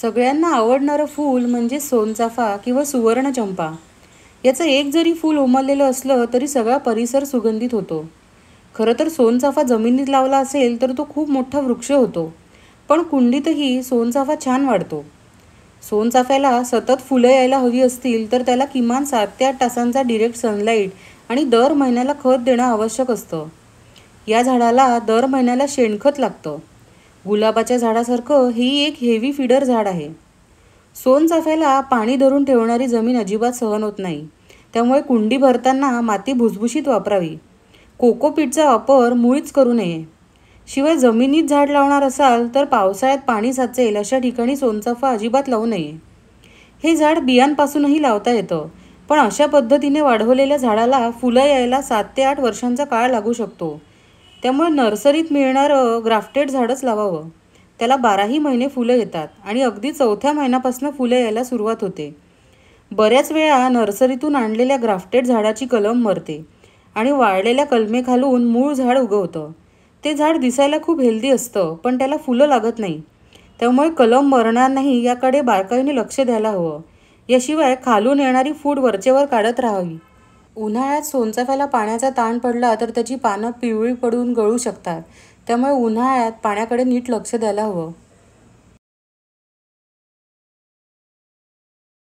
सगळ्यांना आवडणारं फूल म्हणजे सोनचाफा किंवा सुवर्णचंपा. याचं एक जरी फूल उमललेलं असलं तरी सगळा परिसर सुगंधित होतो. खरं तर सोनचाफा जमिनीत लावला असेल तर तो खूप मोठा वृक्ष होतो. पण कुंडीतही सोनचाफा छान वाढतो. सोनचाफ्याला सतत फुलं यायला हवी असतील तर त्याला किमान 7 ते 8 तासांचा डिरेक्ट सनलाईट आणि दर महिन्याला खत देणं आवश्यक असतं. या झाडाला दर महिन्याला शेणखत लागतं. गुलाबाच्या झाडासारखं ही एक हेवी फीडर झाड आहे. सोनचाफ्याला पाणी धरून ठेवणारी जमीन अजिबात सहन होत नाही. त्यामुळे कुंडी भरताना माती भुसभुशीत वापरावी. कोकोपीटचा वापर मुळीच करू नये. शिवाय जमिनीत झाड लावणार असाल तर पावसाळ्यात पाणी साचेल अशा ठिकाणी सोनचाफा अजिबात लावू नये. हे झाड बियांपासूनही लावता येतं, पण अशा पद्धतीने वाढवलेल्या झाडाला फुलं यायला 7 ते 8 वर्षांचा काळ लागू शकतो. त्यामुळे नर्सरीत मिळणारं ग्राफ्टेड झाडच लावावं. त्याला 12ही महिने फुलं येतात आणि अगदी 4थ्या महिन्यापासून फुलं यायला सुरुवात होते. बऱ्याच वेळा नर्सरीतून आणलेल्या ग्राफ्टेड झाडाची कलम मरते आणि वाळलेल्या कलमेखालून मूळ झाड उगवतं. ते झाड दिसायला खूप हेल्दी असतं, पण त्याला फुलं लागत नाही. त्यामुळे कलम मरणार नाही याकडे बारकाईने लक्ष द्यायला हवं. याशिवाय खालून येणारी फूट वरचेवर काढत राहावी. उन्हाळ्यात सोनचाफ्याला पाण्याचा ताण पडला तर त्याची पानं पिवळी पडून गळू शकतात. त्यामुळे उन्हाळ्यात पाण्याकडे नीट लक्ष द्यायला हवं.